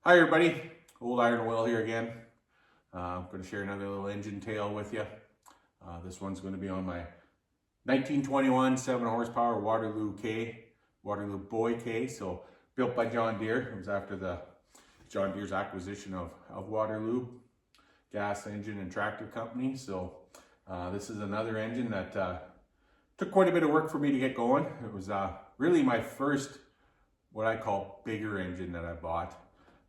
Hi everybody, Old Iron Will here again. I'm going to share another little engine tale with you. This one's going to be on my 1921 7 horsepower Waterloo Boy K. So built by John Deere. It was after the John Deere's acquisition of Waterloo gas engine and tractor company. So this is another engine that took quite a bit of work for me to get going. It was really my first, what I call, bigger engine that I bought.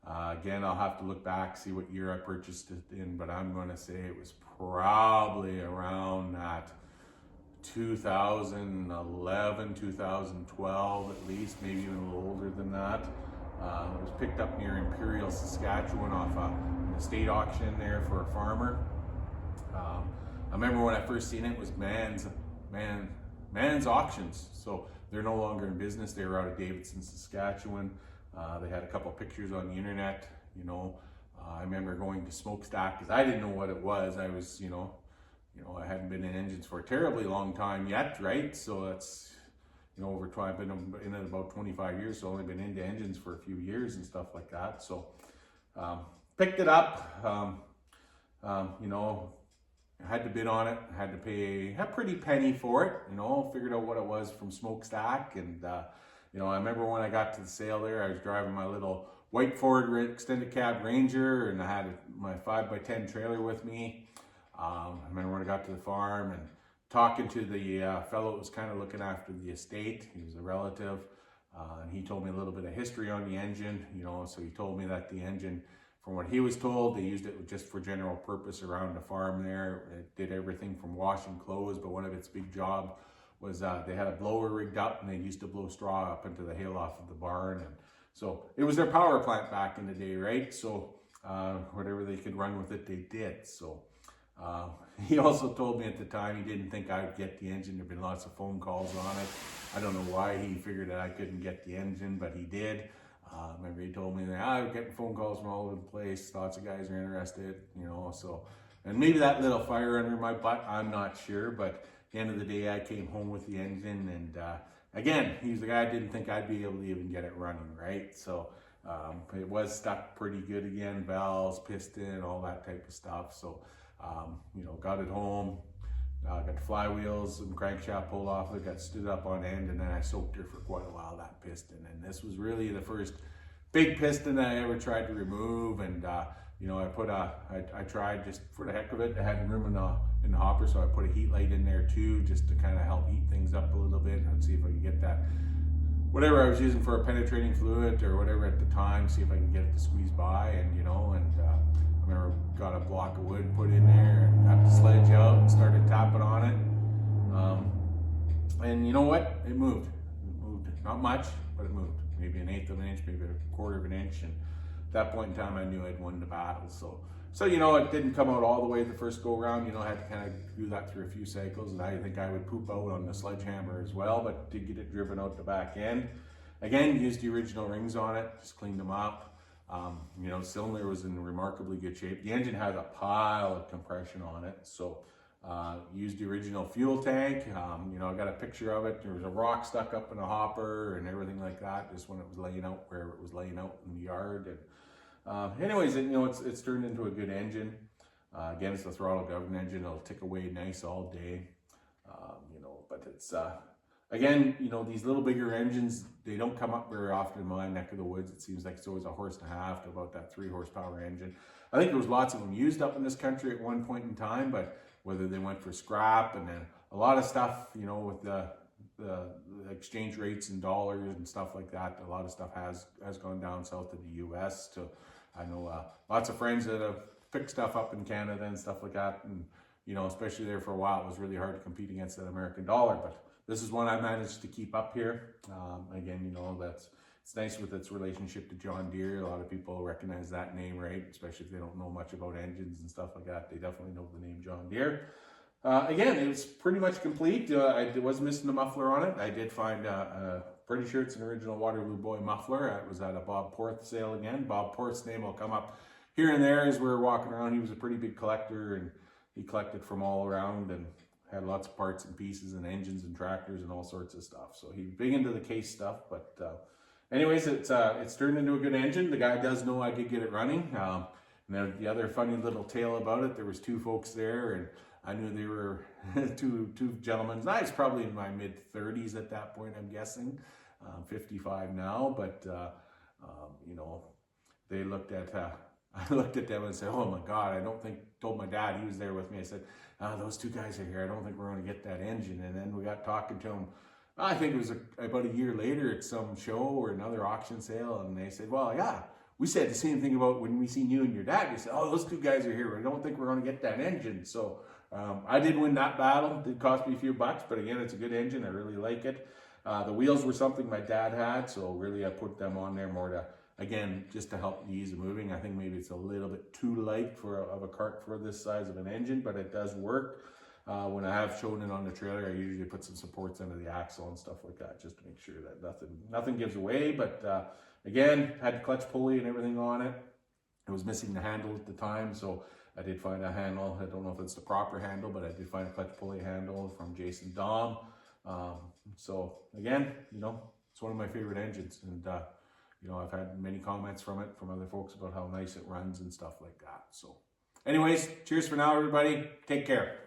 Again, I'll have to look back, see what year I purchased it in, but I'm going to say it was probably around that 2011, 2012 at least, maybe even a little older than that. It was picked up near Imperial, Saskatchewan off an estate auction there for a farmer. I remember when I first seen it, it was Man's Auctions. So they're no longer in business. They were out of Davidson, Saskatchewan. They had a couple of pictures on the internet, I remember going to Smokestack because I didn't know what it was. I was, I hadn't been in engines for a terribly long time yet, right? So that's, over time, I've been in it about 25 years, so I've only been into engines for a few years and stuff like that. So picked it up, I had to bid on it, had to pay a pretty penny for it, figured out what it was from Smokestack. And I remember when I got to the sale there, I was driving my little white Ford extended cab Ranger, and I had my 5x10 trailer with me. I remember when I got to the farm and talking to the fellow that was kind of looking after the estate. He was a relative, and he told me a little bit of history on the engine, so he told me that the engine, from what he was told, they used it just for general purpose around the farm there. It did everything from washing clothes, but one of its big jobs was they had a blower rigged up, and they used to blow straw up into the hail off of the barn. And so it was their power plant back in the day, right? So whatever they could run with it, they did. So he also told me at the time he didn't think I would get the engine. There'd been lots of phone calls on it. I don't know why he figured that I couldn't get the engine, but he did. Remember he told me that I was getting phone calls from all over the place. Lots of guys are interested, so, and maybe that lit a fire under my butt. I'm not sure, but at the end of the day, I came home with the engine, and again, he's the guy I didn't think I'd be able to even get it running, right? So it was stuck pretty good again, valves, piston, all that type of stuff. So, got it home, got the flywheels and crankshaft pulled off, it got stood up on end, and then I soaked her for quite a while, that piston. And this was really the first big piston that I ever tried to remove. And I tried just for the heck of it. I had room in the hopper, so I put a heat light in there too, just to kind of help heat things up a little bit and see if I can get that, whatever I was using for a penetrating fluid or whatever at the time, see if I can get it to squeeze by. And I remember got a block of wood put in there and got the sledge out and started tapping on it. And you know what? It moved. Not much, but it moved. Maybe 1/8 of an inch, maybe 1/4 of an inch. And at that point in time, I knew I'd won the battle. So it didn't come out all the way the first go round. I had to kind of do that through a few cycles, and I think I would poop out on the sledgehammer as well, but did get it driven out the back end. Again, used the original rings on it, just cleaned them up. Cylinder was in remarkably good shape. The engine has a pile of compression on it, so used the original fuel tank. I got a picture of it. There was a rock stuck up in a hopper and everything like that, just when it was laying out where it was laying out in the yard. And anyways, it's turned into a good engine. Again, it's a throttle governed engine. It'll tick away nice all day. But it's again, these little bigger engines, they don't come up very often in my neck of the woods. It seems like it's always 1.5 horse to about that 3 horsepower engine. I think there was lots of them used up in this country at one point in time, but whether they went for scrap, and then a lot of stuff, with the exchange rates and dollars and stuff like that, a lot of stuff has gone down south of the US. So I know lots of friends that have picked stuff up in Canada and stuff like that, and especially there for a while, it was really hard to compete against that American dollar. But this is one I managed to keep up here. Again, it's nice with its relationship to John Deere. A lot of people recognize that name, right? Especially if they don't know much about engines and stuff like that. They definitely know the name John Deere. Again, it was pretty much complete. I was missing the muffler on it. I did find, pretty sure it's an original Waterloo Boy muffler. It was at a Bob Porth sale again. Bob Porth's name will come up here and there as we were walking around. He was a pretty big collector, and he collected from all around and had lots of parts and pieces and engines and tractors and all sorts of stuff. So he's big into the case stuff, but anyways, it's turned into a good engine. The guy does know I could get it running. And then the other funny little tale about it, there was two folks there, and I knew they were two gentlemen. I was probably in my mid-30s at that point, I'm guessing. 55 now, but you know, they looked at, I looked at them and said, oh my God, told my dad, he was there with me, I said, those two guys are here, I don't think we're going to get that engine. And then we got talking to them, I think it was about a year later at some show or another auction sale, and they said, well, yeah, we said the same thing about when we seen you and your dad. You said, oh, those two guys are here, I don't think we're going to get that engine. So I did win that battle. It did cost me a few bucks, but again, it's a good engine. I really like it. The wheels were something my dad had, so really I put them on there more to, again, just to help the ease of moving. I think maybe it's a little bit too light of a cart for this size of an engine, but it does work. When I have shown it on the trailer, I usually put some supports under the axle and stuff like that, just to make sure that nothing gives away. But again, had the clutch pulley and everything on it. It was missing the handle at the time, so I did find a handle. I don't know if it's the proper handle, but I did find a clutch pulley handle from Jason Dom. So again, you know, it's one of my favorite engines, and you know, I've had many comments from other folks about how nice it runs and stuff like that. So anyways, cheers for now, everybody. Take care.